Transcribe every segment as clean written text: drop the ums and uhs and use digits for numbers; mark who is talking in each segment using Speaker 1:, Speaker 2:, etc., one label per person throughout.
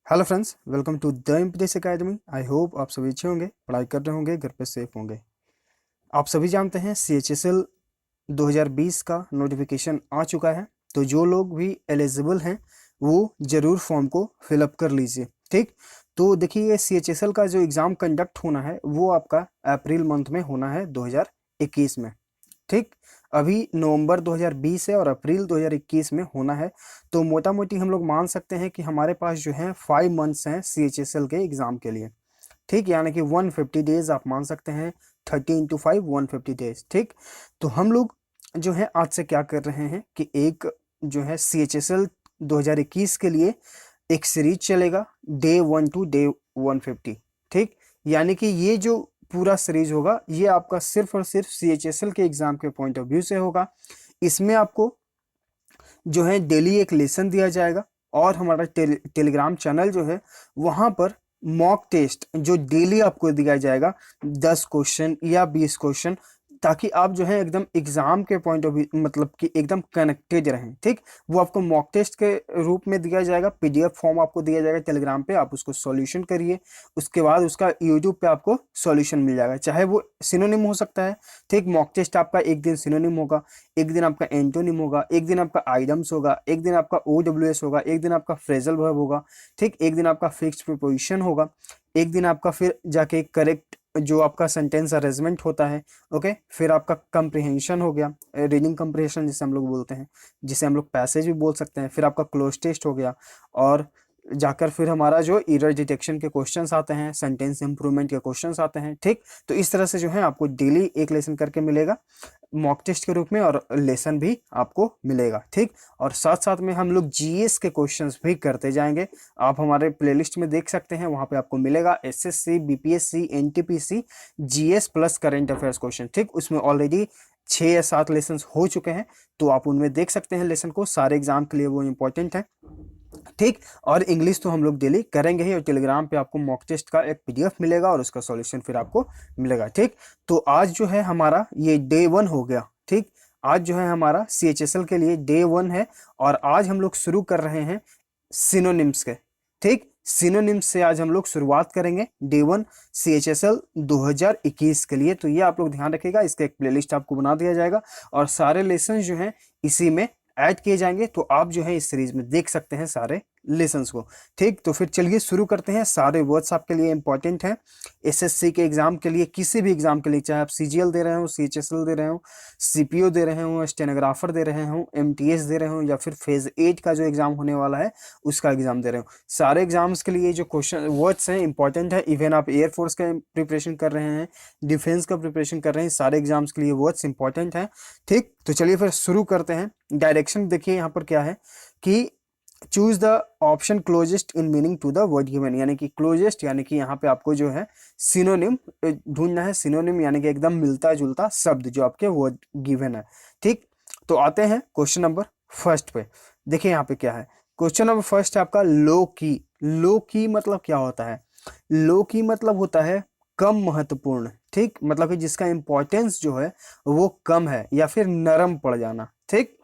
Speaker 1: Hello friends, welcome to the Impedance Academy. I hope आप सभी अच्छे होंगे, पढ़ाई कर रहे होंगे, घर पे सेफ होंगे। आप सभी जानते हैं CHSL 2020 का नोटिफिकेशन आ चुका है। तो जो लोग भी एलिजिबल हैं वो ज़रूर फॉर्म को फिलअप कर लीजिए। ठीक, तो देखिए ये CHSL का जो एग्ज़ाम कंडक्ट होना है वो आपका अप्रैल मंथ में होना है 2021 में। ठीक, अभी नवंबर 2020 है और अप्रैल 2021 में होना है। तो मोटा मोटी हम लोग मान सकते हैं कि हमारे पास जो है 5 मंथ्स हैं CHSL के एग्ज़ाम के लिए। ठीक, यानी कि 150 डेज आप मान सकते हैं। 30 × 5 150 डेज। ठीक, तो हम लोग जो है आज से क्या कर रहे हैं कि एक जो है CHSL 2021 के लिए एक सीरीज चलेगा, डे 1 टू डे 150। ठीक, यानी कि ये जो पूरा सीरीज होगा ये आपका सिर्फ और सिर्फ CHSL के एग्जाम के पॉइंट ऑफ व्यू से होगा। इसमें आपको जो है डेली एक लेसन दिया जाएगा और हमारा टेलीग्राम चैनल जो है वहाँ पर मॉक टेस्ट जो डेली आपको दिया जाएगा 10 क्वेश्चन या 20 क्वेश्चन, ताकि आप जो है एकदम एग्जाम के पॉइंट ऑफ व्यू मतलब कि एकदम कनेक्टेड रहें। ठीक, वो आपको मॉक टेस्ट के रूप में दिया जाएगा, PDF फॉर्म आपको दिया जाएगा टेलीग्राम पे, आप उसको सॉल्यूशन करिए। उसके बाद उसका यूट्यूब पे आपको सॉल्यूशन मिल जाएगा, चाहे वो सिनोनिम हो सकता है। ठीक, मॉक टेस्ट आपका एक दिन सिनोनिम होगा, एक दिन आपका एंटोनिम होगा, एक दिन आपका आइडम्स होगा, एक दिन आपका OWS होगा, एक दिन आपका फ्रेजल वर्ब होगा। ठीक, एक दिन आपका फिक्स्ड प्रीपोजिशन होगा, एक दिन आपका फिर जाके करेक्ट जो आपका सेंटेंस अरेंजमेंट होता है। ओके, फिर आपका कंप्रिहेंशन हो गया, रीडिंग कंप्रिहेंशन जिसे हम लोग बोलते हैं, जिसे हम लोग पैसेज भी बोल सकते हैं। फिर आपका क्लोज टेस्ट हो गया और जाकर फिर हमारा जो एरर डिटेक्शन के क्वेश्चंस आते हैं, सेंटेंस इंप्रूवमेंट के क्वेश्चंस आते हैं। ठीक, तो इस तरह से जो है आपको डेली एक लेसन करके मिलेगा मॉक टेस्ट के रूप में और लेसन भी आपको मिलेगा। ठीक, और साथ साथ में हम लोग GS के क्वेश्चंस भी करते जाएंगे। आप हमारे प्लेलिस्ट में देख सकते हैं, वहां पे आपको मिलेगा SSC BPSC NTPC GS plus current affairs question. ठीक, उसमें ऑलरेडी 6 या 7 लेसन हो चुके हैं, तो आप उनमें देख सकते हैं लेसन को, सारे एग्जाम के लिए वो इंपॉर्टेंट है। ठीक, और इंग्लिश तो हम लोग डेली करेंगे ही, और टेलीग्राम पे आपको मॉक टेस्ट का एक PDF मिलेगा और उसका सॉल्यूशन फिर आपको मिलेगा। ठीक, तो आज जो है हमारा ये डे 1 हो गया। ठीक, आज जो है हमारा CHSL के लिए डे 1 है और आज हम लोग शुरू कर रहे हैं सिनोनिम्स के। ठीक, सिनोनिम्स से आज हम लोग शुरुआत करेंगे डे 1 CHSL 2021 के लिए। तो ये आप लोग ध्यान रखिएगा, इसका एक प्लेलिस्ट आपको बना दिया जाएगा और सारे लेसन जो हैं इसी में ऐड किए जाएंगे, तो आप जो है इस सीरीज में देख सकते हैं सारे लेसन्स को। ठीक, तो फिर चलिए शुरू करते हैं। सारे वर्ड्स आपके लिए इंपॉर्टेंट हैं SSC के एग्जाम के लिए, किसी भी एग्जाम के लिए, चाहे आप CGL दे रहे हो, CHSL दे रहे हो, CPO दे रहे हो, स्टेनोग्राफर दे रहे हो, MTS दे रहे हो, या फिर फेज 8 का जो एग्जाम होने वाला है उसका एग्जाम दे रहे हो। सारे एग्जाम्स के लिए जो क्वेश्चन वर्ड्स हैं इंपॉर्टेंट है। इवन आप एयरफोर्स का प्रिपरेशन कर रहे हैं, डिफेंस का प्रिपरेशन कर रहे हैं, सारे एग्जाम्स के लिए वर्ड्स इंपॉर्टेंट है। ठीक, तो चलिए फिर शुरू करते हैं। डायरेक्शन देखिए यहाँ पर क्या है कि choose the option closest in meaning to the word given, यानी कि क्लोजेस्ट यानी कि यहाँ पे आपको जो है सिनोनिम ढूंढना है। सिनोनिम यानी कि एकदम मिलता जुलता शब्द जो आपके वर्ड गिवन है। ठीक, तो आते हैं क्वेश्चन नंबर फर्स्ट पे। देखिए यहाँ पे क्या है, क्वेश्चन नंबर फर्स्ट है आपका लो की। लो की मतलब क्या होता है? लो की मतलब होता है कम महत्वपूर्ण। ठीक, मतलब कि जिसका इंपॉर्टेंस जो है वो कम है या फिर नरम पड़ जाना। ठीक,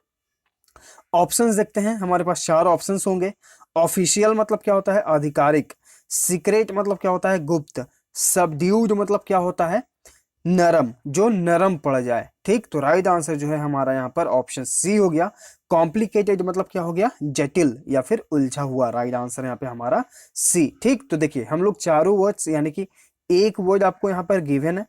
Speaker 1: ऑप्शंस देखते हैं, हमारे पास 4 ऑप्शंस होंगे। ऑफिशियल मतलब क्या होता है? आधिकारिक। सीक्रेट मतलब क्या होता है? गुप्त। सबड्यूड मतलब क्या होता है? नरम, जो नरम पड़ जाए। ठीक, तो राइट आंसर जो है हमारा यहाँ पर ऑप्शन C हो गया। कॉम्प्लिकेटेड मतलब क्या हो गया? जटिल या फिर उलझा हुआ। राइट आंसर यहाँ पे हमारा C। ठीक, तो देखिए हम लोग चारों वर्ड्स यानी कि एक वर्ड आपको यहाँ पर गिवन है।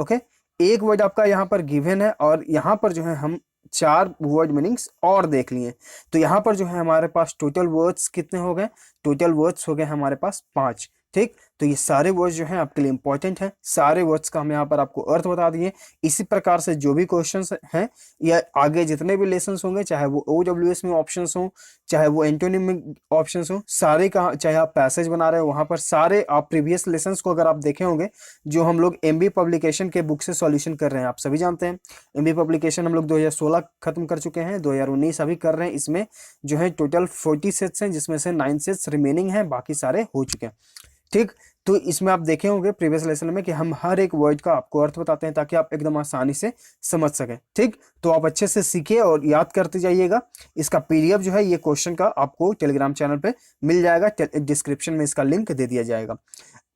Speaker 1: ओके, एक वर्ड आपका यहाँ पर गिवन है और यहाँ पर जो है हम 4 वर्ड मीनिंग्स और देख लिए। तो यहाँ पर जो है हमारे पास टोटल वर्ड्स कितने हो गए? टोटल वर्ड्स हो गए हमारे पास 5। ठीक, तो ये सारे वर्ड्स जो हैं आपके लिए इंपॉर्टेंट हैं। सारे वर्ड्स का हम यहाँ पर आपको अर्थ बता दिए। इसी प्रकार से जो भी क्वेश्चंस हैं या आगे जितने भी लेसन्स होंगे, चाहे वो OWS में ऑप्शंस हों, चाहे वो एंटोनिम में ऑप्शंस हों, सारे का, चाहे आप पैसेज बना रहे हो वहां पर सारे आप प्रीवियस लेसन्स को अगर आप देखे होंगे, जो हम लोग MB पब्लिकेशन के बुक से सॉल्यूशन कर रहे हैं, आप सभी जानते हैं MB पब्लिकेशन हम लोग 2016 खत्म कर चुके हैं, 2019 अभी कर रहे हैं। इसमें जो है टोटल 40 सेट्स हैं, जिसमें से 9 सेट्स रिमेनिंग हैं, बाकी सारे हो चुके हैं। ठीक, तो इसमें आप देखे होंगे प्रीवियस लेसन में कि हम हर एक वर्ड का आपको अर्थ बताते हैं ताकि आप एकदम आसानी से समझ सकें। ठीक, तो आप अच्छे से सीखिए और याद करते जाइएगा। इसका पीडीएफ जो है ये क्वेश्चन का आपको टेलीग्राम चैनल पे मिल जाएगा, डिस्क्रिप्शन में इसका लिंक दे दिया जाएगा।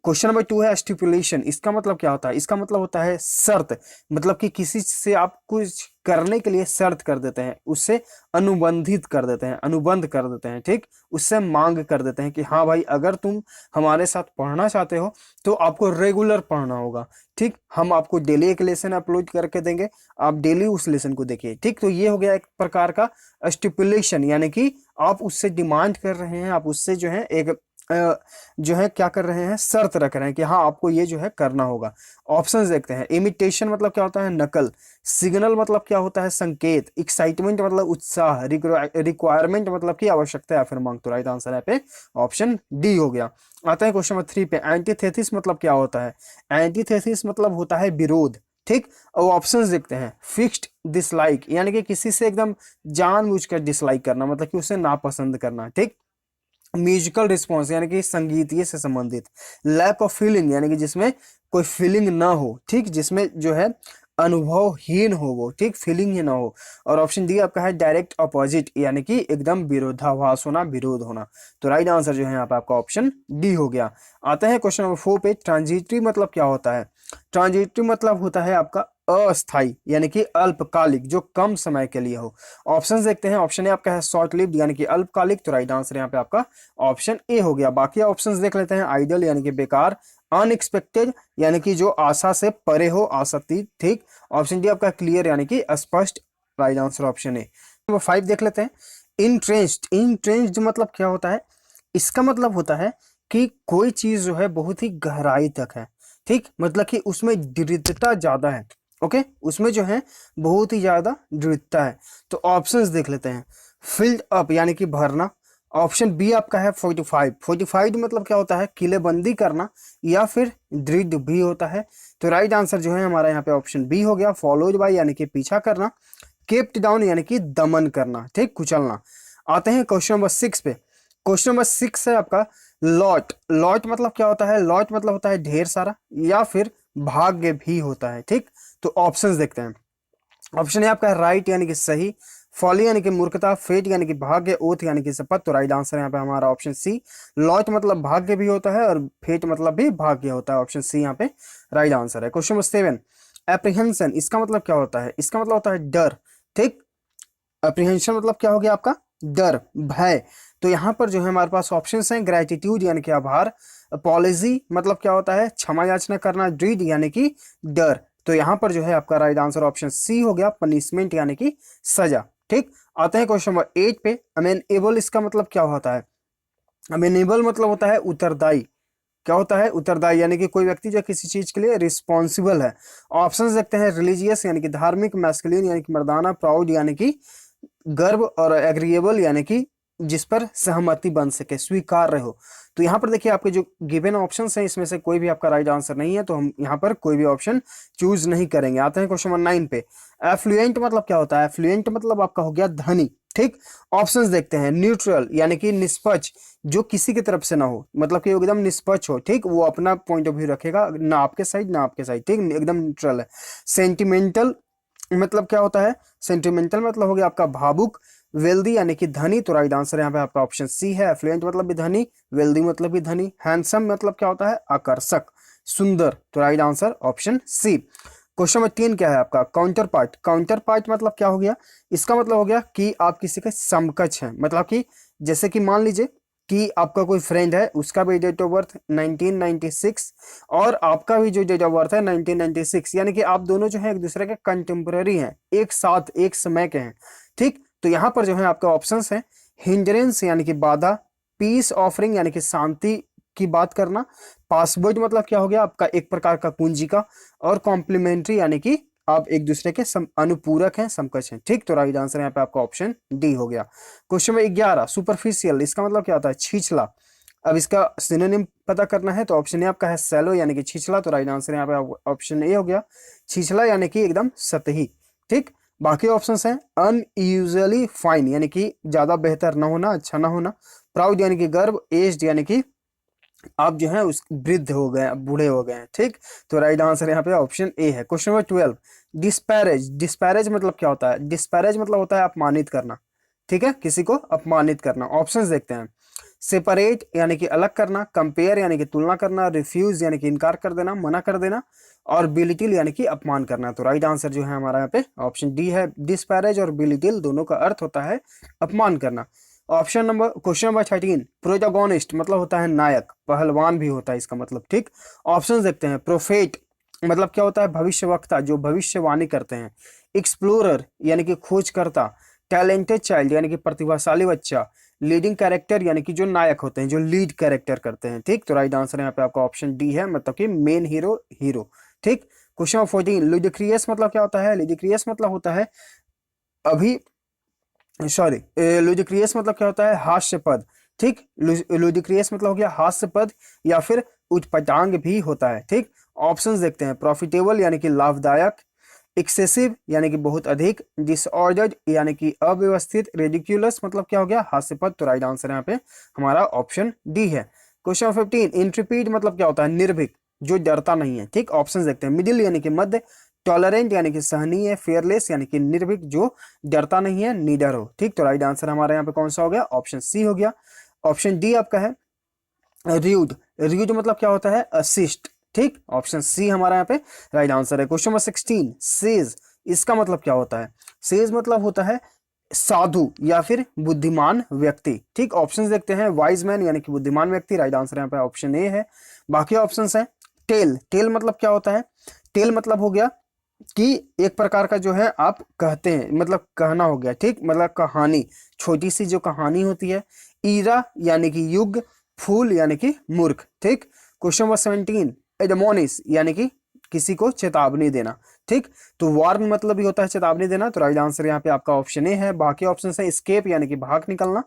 Speaker 1: क्वेश्चन नंबर 2 है स्टिपुलेशन। इसका मतलब क्या होता है? इसका मतलब होता है शर्त, मतलब कि किसी से आप कुछ करने के लिए शर्त कर देते हैं, उससे अनुबंधित कर देते हैं, अनुबंध कर देते हैं। ठीक, उससे मांग कर देते हैं कि हाँ भाई अगर तुम हमारे साथ पढ़ना चाहते हो तो आपको रेगुलर पढ़ना होगा। ठीक, हम आपको डेली एक लेसन अपलोड करके देंगे, आप डेली उस लेसन को देखिए। ठीक, तो ये हो गया एक प्रकार का स्टिपुलेशन, यानी कि आप उससे डिमांड कर रहे हैं, आप उससे जो है एक जो है क्या कर रहे हैं, शर्त रख रहे हैं कि हाँ आपको ये जो है करना होगा। ऑप्शंस देखते हैं। इमिटेशन मतलब क्या होता है? नकल। सिग्नल मतलब क्या होता है? संकेत। एक्साइटमेंट मतलब उत्साह। रिक्वायरमेंट मतलब की आवश्यकता या फिर मांग। तो राइट आंसर है पे ऑप्शन डी हो गया। आता है क्वेश्चन नंबर 3 पे। एंटीथेसिस मतलब क्या होता है? एंटीथेसिस मतलब होता है विरोध। ठीक, और ऑप्शंस देखते हैं। फिक्स्ड डिसलाइक, यानी कि किसी से एकदम जानबूझकर डिसलाइक करना, मतलब कि उसे नापसंद करना। ठीक, म्यूजिकल रिस्पॉन्स यानी कि संगीतीय से संबंधित। लैक ऑफ फीलिंग यानी कि जिसमें कोई फीलिंग ना हो। ठीक, जिसमें जो है अनुभवहीन हो वो। ठीक, फीलिंग ही ना हो। और ऑप्शन डी आपका है डायरेक्ट अपोजिट, यानी कि एकदम विरोधाभास होना, विरोध होना। तो राइट आंसर जो है यहाँ पे आपका ऑप्शन डी हो गया। आते हैं क्वेश्चन नंबर 4 पे। ट्रांजिटरी मतलब क्या होता है? ट्रांजिटरी मतलब होता है आपका अस्थाई, यानी कि अल्पकालिक, जो कम समय के लिए हो। ऑप्शंस देखते हैं। ऑप्शन ए आपका है शॉर्ट लिव्ड, यानी कि अल्पकालिक। तो राइट आंसर यहाँ पे आपका ऑप्शन ए हो गया। बाकी ऑप्शंस देख लेते हैं। आइडल यानी कि बेकार। अनएक्सपेक्टेड यानी कि जो आशा से परे हो, आशातीत। ठीक, ऑप्शन डी आपका क्लियर यानी कि स्पष्ट। Right answer option A. Number 5 देख लेते हैं। इंट्रेंस्ड। इंट्रेंस्ड मतलब क्या होता है? इसका मतलब होता है कि कोई चीज जो है बहुत ही गहराई तक है। ठीक, मतलब कि उसमें दृढ़ता ज्यादा है। ओके, उसमें जो है बहुत ही ज्यादा दृढ़ता है। तो ऑप्शंस देख लेते हैं। फिल्ड अप यानी कि भरना। ऑप्शन बी आपका है 45। 45 मतलब क्या होता है? किलेबंदी करना या फिर दृढ़ भी होता है। तो राइट आंसर जो है हमारा यहाँ पे ऑप्शन बी हो गया। फॉलोड बाय यानी कि पीछा करना। केप्ट डाउन यानी कि दमन करना। ठीक, कुचलना। आते हैं क्वेश्चन नंबर 6 पे। क्वेश्चन नंबर 6 है आपका लॉट। लॉट मतलब क्या होता है? लॉट मतलब होता है ढेर सारा या फिर भाग्य भी होता है। ठीक, तो ऑप्शंस देखते हैं। ऑप्शन है आपका राइट यानी कि सही। फॉली यानी कि मूर्खता। फेट यानी कि भाग्य। ओथ यानी कि शपथ। तो राइट आंसर यहाँ पे हमारा ऑप्शन सी। लॉट मतलब भाग्य भी होता है और फेट मतलब भी भाग्य होता है। ऑप्शन सी यहाँ पे राइट आंसर है। Question number 7। एप्रीहेंशन इसका मतलब क्या होता है? इसका मतलब होता है डर। ठीक, अप्रीहेंशन मतलब क्या हो गया आपका? डर, भय। तो यहाँ पर जो है हमारे पास ऑप्शंस हैं। ग्रेटिट्यूड यानी कि आभार। अपॉलजी मतलब क्या होता है? क्षमा याचना करना। ड्रीड यानी कि डर। तो यहाँ पर जो है आपका राइट आंसर ऑप्शन सी हो गया, पनिशमेंट यानी कि सजा। ठीक, आते हैं क्वेश्चन नंबर 8 पे। अमेनेबल इसका मतलब क्या होता है? अमेनेबल मतलब होता है उत्तरदायी। क्या होता है? उत्तरदायी, यानी कि कोई व्यक्ति जो किसी चीज के लिए रिस्पॉन्सिबल है। ऑप्शंस देखते हैं। रिलीजियस यानी कि धार्मिक। मैस्कुलिन यानी कि मर्दाना। प्राउड यानी कि गर्व। और एग्रीएबल यानी कि जिस पर सहमति बन सके, स्वीकार्य हो। तो यहाँ पर देखिए आपके जो गिवन ऑप्शंस हैं इसमें से कोई भी आपका राइट आंसर नहीं है, तो हम यहाँ पर कोई भी ऑप्शन चूज नहीं करेंगे। आते हैं क्वेश्चन नंबर 9 पे। एफ्लुएंट मतलब क्या होता है? एफ्लुएंट मतलब आपका हो गया धनी। ठीक, ऑप्शंस देखते हैं। न्यूट्रल यानी कि निष्पक्ष, जो किसी की तरफ से ना हो, मतलब कि एकदम निष्पक्ष हो। ठीक, वो अपना पॉइंट ऑफ व्यू रखेगा, ना आपके साइड ना आपके साइड। ठीक, एकदम न्यूट्रल है। सेंटिमेंटल मतलब क्या होता है? सेंटिमेंटल मतलब हो गया आपका भावुक। वेल्दी यानी कि धनी। तो राइट आंसर यहाँ पे आपका ऑप्शन सी है। एफ्लुएंट मतलब भी धनी, वेल्दी मतलब भी धनी। हैंडसम मतलब क्या होता है? आकर्षक, सुंदर। तो right answer option c. Question number 3 क्या है आपका? Counter part. काउंटर पार्ट मतलब क्या हो गया? इसका मतलब हो गया कि आप किसी के समकक्ष हैं, मतलब कि जैसे कि मान लीजिए कि आपका कोई फ्रेंड है, उसका भी डेट ऑफ बर्थ 1996 और आपका भी जो डेट ऑफ बर्थ है 1996, यानी कि आप दोनों जो है एक दूसरे के कंटेम्पररी हैं, एक साथ एक समय के हैं। ठीक, तो यहाँ पर जो है आपका ऑप्शंस है। हिंड्रेंस यानी कि बाधा। पीस ऑफरिंग यानी कि शांति की बात करना। पासवर्ड मतलब क्या हो गया आपका? एक प्रकार का कुंजी का। और कॉम्प्लीमेंट्री यानी कि आप एक दूसरे के अनुपूरक हैं, समकक्ष हैं। ठीक, तो राइट आंसर यहाँ पे आपका ऑप्शन डी हो गया। Question number 11। सुपरफिशियल इसका मतलब क्या होता है? छिछला। अब इसका सिनोनिम पता करना है, तो ऑप्शन ए आपका है सैलो यानी कि छिछला। तो राइट आंसर यहाँ पे ऑप्शन ए हो गया, छिछला यानी कि एकदम सतही। ठीक, बाकी ऑप्शंस हैं। अनयूजुअली फाइन यानी कि ज्यादा बेहतर ना होना, अच्छा ना होना। प्राउड यानी कि गर्व। एज्ड यानी कि आप जो है उस वृद्ध हो गए, बूढ़े हो गए हैं, ठीक। तो राइट आंसर यहाँ पे ऑप्शन ए है। Question number 12, disparage. डिस्पैरेज मतलब क्या होता है? डिस्पैरेज मतलब होता है अपमानित करना, ठीक है, किसी को अपमानित करना। ऑप्शंस देखते हैं। सेपरेट यानी कि अलग करना, कंपेयर यानी कि तुलना करना, रिफ्यूज यानी कि इनकार कर देना, मना कर देना, और बिलिटिल यानी कि अपमान करना। तो राइट आंसर जो है हमारा यहाँ पे ऑप्शन डी है। डिस्पैरेज और बिलिटिल दोनों का अर्थ होता है अपमान करना। क्वेश्चन नंबर 13, प्रोटोगोनिस्ट मतलब होता है नायक, पहलवान भी होता है इसका मतलब, ठीक। ऑप्शंस देखते हैं। प्रोफेट मतलब क्या होता है? भविष्यवक्ता, जो भविष्यवाणी करते हैं। एक्सप्लोरर यानी कि खोजकर्ता। टैलेंटेड चाइल्ड यानी कि प्रतिभाशाली बच्चा। लीडिंग कैरेक्टर यानी कि जो नायक होते हैं, जो लीड कैरेक्टर करते हैं, ठीक। तो राइट आंसर यहाँ पे आपका ऑप्शन डी है, मतलब कि मेन हीरो, हीरो, ठीक। क्वेश्चन नंबर 14, लुडिक्रियस मतलब क्या होता है? लुडिक्रियस मतलब होता है अभी सॉरी लुडिक्रियस मतलब क्या होता है? हास्य पद, ठीक। लुडिक्रियस मतलब हो गया हास्य पद या फिर उटपटांग भी होता है, ठीक। ऑप्शंस देखते हैं। प्रॉफिटेबल यानी कि लाभदायक। एक्सेसिव यानी कि बहुत अधिक। डिसऑर्डर्ड यानी कि अव्यवस्थित। रेडिक्यूलस मतलब क्या हो गया? हास्यपद। तो राइट आंसर यहाँ पे हमारा ऑप्शन डी है। क्वेश्चन 15, इंट्रिपीड मतलब क्या होता है? निर्भीक, जो डरता नहीं है, ठीक। ऑप्शंस देखते हैं। मिडिल यानी कि मध्य। टॉलरेंट यानी कि सहनीय। फेयरलेस यानी कि निर्भीक, जो डरता नहीं है, निडर हो, ठीक। तो राइट आंसर हमारे यहाँ पे कौन सा हो गया? ऑप्शन सी हो गया। ऑप्शन डी आपका है र्यूड। र्यूड मतलब क्या होता है? असिस्ट, ठीक। ऑप्शन सी हमारा यहाँ पे राइट आंसर है। क्वेश्चन नंबर 16, सेज, इसका मतलब क्या होता है? सेज मतलब होता है साधु या फिर बुद्धिमान व्यक्ति, ठीक। ऑप्शंस देखते हैं। वाइज मैन यानी कि बुद्धिमान व्यक्ति, राइट आंसर यहाँ पे ऑप्शन ए है। बाकी ऑप्शंस हैं। टेल, टेल मतलब क्या होता है? टेल मतलब हो गया कि एक प्रकार का जो है आप कहते हैं, मतलब कहना हो गया, ठीक। मतलब कहानी, छोटी सी जो कहानी होती है। ईरा यानी कि युग। फूल यानी कि मूर्ख, ठीक। क्वेश्चन नंबर 17, एडमोनिस यानी कि किसी को चेतावनी देना, ठीक। तो वार्न मतलब भी होता है चेतावनी देना। तो राइट आंसर यहाँ पे आपका ऑप्शन ए है। बाकी ऑप्शन है। स्केप यानी कि भाग निकलना।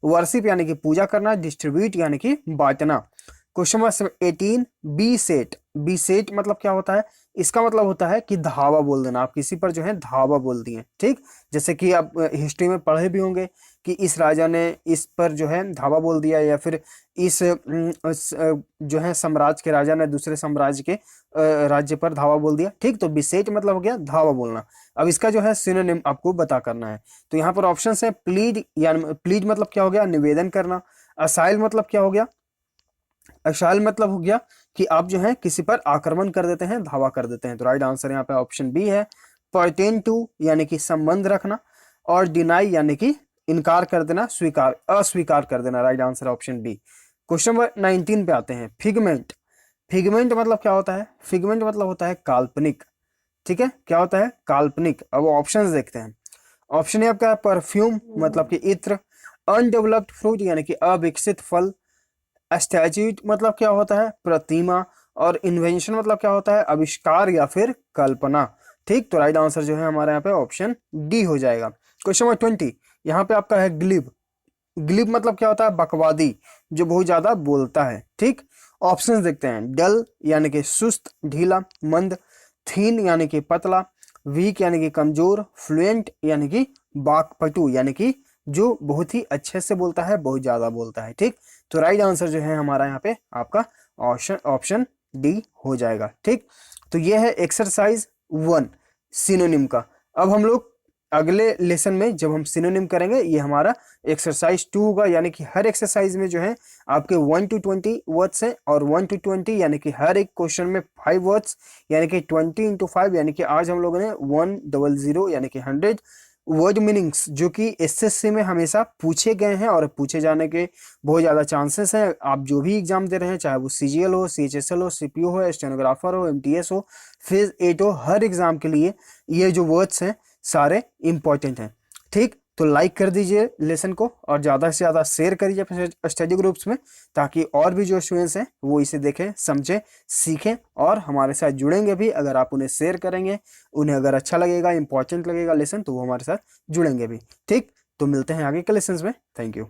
Speaker 1: वर्शिप यानी कि पूजा करना। डिस्ट्रीब्यूट यानी कि बांटना। Question number 18, beset. Beset मतलब क्या होता है? इसका मतलब होता है कि धावा बोल देना, आप किसी पर जो है धावा बोल दिए, ठीक। जैसे कि आप हिस्ट्री में पढ़े भी होंगे कि इस राजा ने इस पर जो है धावा बोल दिया, या फिर जो है साम्राज्य के राजा ने दूसरे साम्राज्य के राज्य पर धावा बोल दिया, ठीक। तो बिसेट मतलब हो गया धावा बोलना। अब इसका जो है सिनोनिम आपको बता करना है। तो यहाँ पर ऑप्शन है। प्लीड, यानी प्लीड मतलब क्या हो गया? निवेदन करना। असाइल मतलब क्या हो गया? अशाल मतलब हो गया कि आप जो है किसी पर आक्रमण कर देते हैं, धावा कर देते हैं। तो राइट आंसर यहाँ पे ऑप्शन बी है। पर्टेन टू यानी कि संबंध रखना, और डिनाई यानी कि इनकार कर देना, स्वीकार, अस्वीकार कर देना। Right answer option b. Question number 19 पे आते हैं। फिगमेंट। फिगमेंट मतलब क्या होता है? फिगमेंट मतलब होता है काल्पनिक, ठीक है। क्या होता है? काल्पनिक। अब ऑप्शंस देखते हैं। ऑप्शन ए आपका है परफ्यूम मतलब कि इत्र। अनडेवलप्ड फ्रूट यानी कि अविकसित फल। स्टैच्यूट मतलब क्या होता है? प्रतिमा। और इन्वेंशन मतलब क्या होता है? आविष्कार या फिर कल्पना, ठीक। तो राइट आंसर जो है हमारे यहाँ पे ऑप्शन डी हो जाएगा। क्वेश्चन नंबर 20, यहाँ पे आपका है ग्लिब। ग्लिब मतलब क्या होता है? बकवादी, जो बहुत ज्यादा बोलता है, ठीक। ऑप्शंस देखते हैं। डल यानी कि सुस्त, ढीला, मंद। थीन यानी कि पतला। वीक यानी कि कमजोर। फ्लुएंट यानी कि वाक्पटु, यानी कि जो बहुत ही अच्छे से बोलता है, बहुत ज्यादा बोलता है, ठीक। तो राइट आंसर जो है हमारा यहाँ पे आपका ऑप्शन ऑप्शन डी हो जाएगा, ठीक। तो ये है एक्सरसाइज 1 सिनोनिम का। अब हम लोग अगले लेसन में जब हम सिनोनिम करेंगे, ये हमारा एक्सरसाइज 2 होगा। यानी कि हर एक्सरसाइज में जो है आपके 1 to 20 वर्ड्स हैं, और 1 to 20 यानी कि हर एक क्वेश्चन में 5 वर्ड्स, यानी कि 20 into 5, यानी कि आज हम लोगों ने 100 यानी कि 100 वर्ड मीनिंग्स, जो कि एसएससी में हमेशा पूछे गए हैं और पूछे जाने के बहुत ज़्यादा चांसेस हैं। आप जो भी एग्जाम दे रहे हैं, चाहे वो सीजीएल हो, सीएचएसएल हो, सीपीओ हो, स्टेनोग्राफर हो, एमटीएस हो, फेज 8 हो, हर एग्जाम के लिए ये जो वर्ड्स हैं सारे इंपॉर्टेंट हैं, ठीक। तो लाइक कर दीजिए लेसन को, और ज़्यादा से ज़्यादा शेयर करिए अपने स्टडी ग्रुप्स में, ताकि और भी जो स्टूडेंट्स हैं वो इसे देखें, समझें, सीखें, और हमारे साथ जुड़ेंगे भी। अगर आप उन्हें शेयर करेंगे, उन्हें अगर अच्छा लगेगा, इंपॉर्टेंट लगेगा लेसन, तो वो हमारे साथ जुड़ेंगे भी, ठीक। तो मिलते हैं आगे के लेसन में। Thank you.